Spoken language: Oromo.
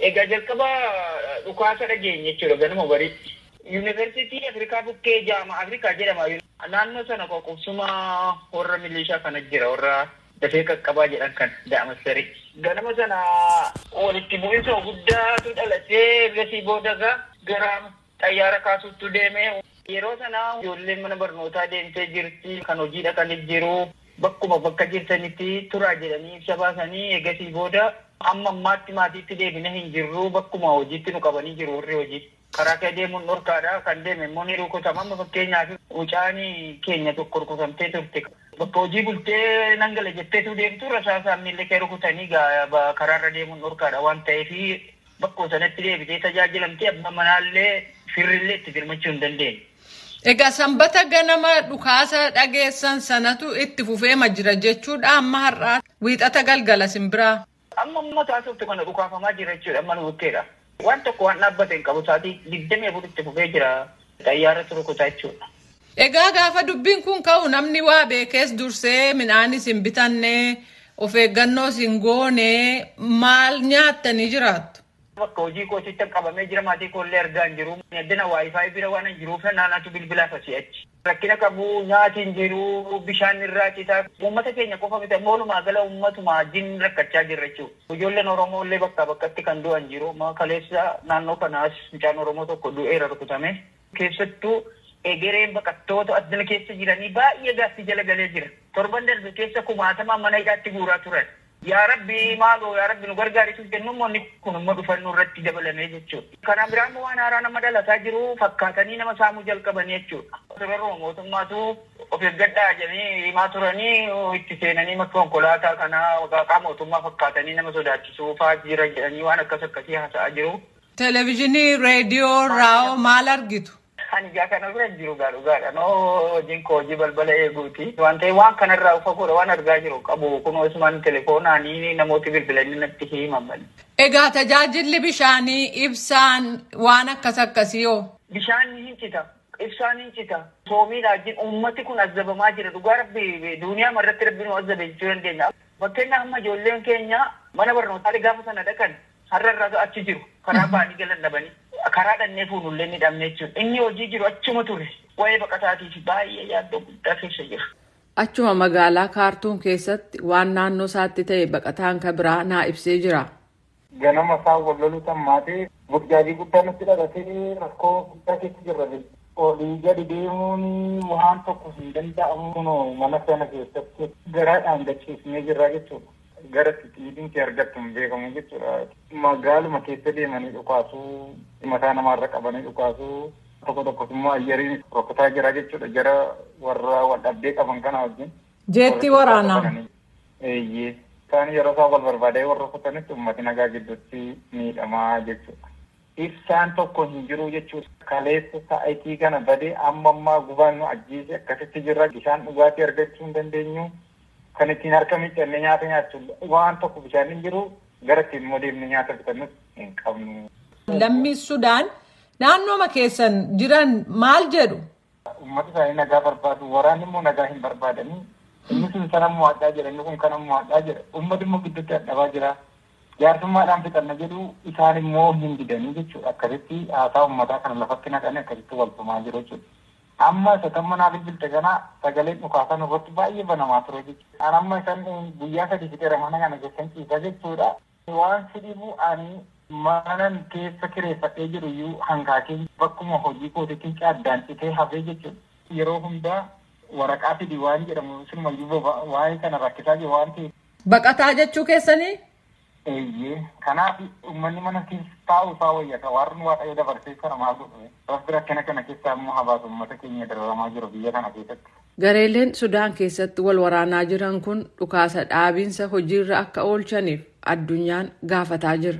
Egaa jalqaba dhukaasa dhageenye jechuudha ganama barii. Yuunivarsiitii Afrikaa bukkee jaama Afrikaa jedhama. Naannoo sana qoqqobsuma warra milishaa kana jira warra dafee qaqqabaa jedhan kan da'amasari. Ganama sana walitti bu'iinsa guddaatu dhalatee gasii boodagaa gara xayyaara kaasuutti deemee yeroo sana ijoolleen mana barnootaa deemtee jirti kan hojii dhaqanii jiru bakkuma bakka jirtanitti turaa jedhanii ibsa baasanii eegasii booda amma ammaatti maatiitti deebine hin jirru bakkuma hojiitti nu qabanii jiru warri hojii. Karaa kee deemuun dhorkaadha kan deeme immoo ni rukutama amma fakkeenyaaf mucaanii keenya tokko rukutamtee turte. Bakka hojii bultee nangala jetteetu deemtu rasaasaan miillee kee rukutanii karaarra deemuun dhorkaadha waan ta'eef bakkuma sanatti deebitee tajaajilamtee abbaa manaallee firrillee itti firmachuu hin dandeenye. Egaa sanbata ganama dhukaasa dhageessan sanatu itti fufeema jira jechuudha amma har'aa wiixata galgala simbiraa. Amma taasiftu kana dhukaafamaa jira jechuudha amma bukkeedha. Waan tokko waan dhaabbate hin qabu sa'aatii 24 itti fufee jira xayyaaratu rukutaa jechuudha. Egaa gaafa dubbiin kun ka'u namni waa beekees dursee midhaanis hin bitannee of eeggannoos hin goone maal nyaattanii jiraattu? Bakka hojii kootitti qabamee jira maatii koollee argaa hin jiru. Addana waayifaayi bira waan hin jiruuf naannatu bilbilaa fasi'achi. Rakkina qabu nyaati hin jiru bishaan irraa citaa. Uummata keenya qofa miti walumaa gala uummatuma wajjin rakkachaa jirra jechuudha. Ijoolleen Oromoo illee bakkaa bakkatti kan du'an jiru. Kaleessa naannoo kanaas mucaan Oromoo tokko du'eera rukutame. Keessattuu egereen baqattoota addana keessa jiranii baay'ee gaaffii jala galee jira. Torban darbe keessa 1000 mana hidhaatti guuraa turan. Yaa Rabbi maaloo yaa Rabbi nu gargaarisuuf jennuun kun immoo dhufannoo irratti dabalamee jechuudha. Kana biraan waan haaraa nama dhalataa jiru fakkaatanii nama saamuu jalqabanii jechuudha. Sirroo mootummaatu of eeggadhaa jedhanii himaa turanii itti seenanii makka konkolaataa kanaa qaama mootummaa fakkaatanii nama sodaachisuu fa'aa jira jedhanii waan akkasii haasa'aa jiru. Televezyiinii, reediyoo, raadiyoo maal argitu? Ani kana bira jiru gaadha hojiin koo hojii balbala eeguuti. Waan ta'eef waan kanarraa ufa godha waan argaa jiru qabu kun osman telefoonaan namooti bilbilanii natti himaman. Egaa tajaajilli bishaanii ibsaan waan akkasii hoo? Bishaan hin cita. Ibsaan hin cita. Soomiidhaan uummati kun azzabamaa jira. Dhugaa Rabbi duniyaa marratti Rabbi nu azzabe jechuu dandeenya. Fakkeenyaaf amma ijoolleen keenya mana barnootaa gaafa sana dhaqan har'arraa achi jiru. Karaa ba'anii galan dhabanii. Karaa dhannee fuunullee ni dhabne jechuudha. Inni hojii jiru achuma ture. Waa'ee baqataatiif baay'ee yaaddoo guddaa keessa jira. Achuma magaalaa Kaartuum keessatti waan naannoo isaatti ta'e baqataan kan biraa naa ibsee jira. Ganama isaa wal loluu tammaatee burjaajii guddaa nutti dhalatee rakkoo guddaa keessa jirra. Olii gadi deemuun waan tokko hin danda'amu mana sana keessatti garaadhaan dachiifnee jirra jechuudha. Gara xixiitiin kee argattu hin beekamu jechuudha. Magaaluma keessa deemanii dhukaasuu mataa namaarra qabanii dhukaasuu tokko immoo ayyariin rukutaa jira jechuudha. Jara warra wal dhabdee qaban kana wajjin. Jeetti waraanaa. Eeyyee. Isaan yeroo isaan wal barbaadee warra rukutanitti uummati nagaa gidduutti miidhamaa jechuudha. Ibsaan tokko hin jiru jechuudha. Kaleessa sa'aatii kana badee ammaa gubaan nu ajjeese akkasitti jirra. Bishaan dhugaatii argachuu hin dandeenyu. Kan ittiin harka miiccannee nyaata nyaachuudha. Waan tokko bishaan hin jiru gara ittiin immoo deemnee nyaata bitannus hin qabnu. Lammii Sudaan naannooma keessan jiran maal jedhu? Uummata isaanii nagaa barbaadu. Waraanni immoo nagaa hin barbaadanii. Inni sun sana mo'adhaa jira. Inni kun kana mo'adhaa jira. Uummati immoo gidduutti dadhabaa jira. Jaarsummaadhaan fixanna jedhu isaan immoo hin didanii jechuudha. Akkasitti haasaa uummataa kana lafatti naqanii akkasitti waltumaa jiru jechuudha. Amma satamma naa bilbilte kana sagaleen dhukaasan irratti baay'ee banamaa ture jechuudha. An amma isaan guyyaa 3 fixeera mana kana keessan ciisa jechuudha. Waan sidhibu ani manan keessa kireeffadhee jiru iyyuu hanqaaqee bakkuma hojii kootiitiin caaddaan citee hafee jechuudha. Yeroo hundaa waraqaa fidii waan jedhamu sinumayyuu waa'ee kana rakkisaa jiru waan ta'eef. Baqataa jechuu keessanii? Eeyyee. Kanaaf uummanni mana keessa taa'u isaa wayyata. Waarri waaqayyo dabarsee kana maal godhu? Rabbi rakkina kana keessaa immoo habaasa uummata keenya dararamaa jiru biyya kana keessatti. Gareeleen Sudaan keessatti wal waraanaa jiran kun dhukaasa dhaabiinsa hojiirra akka oolchaniif addunyaan gaafataa jira.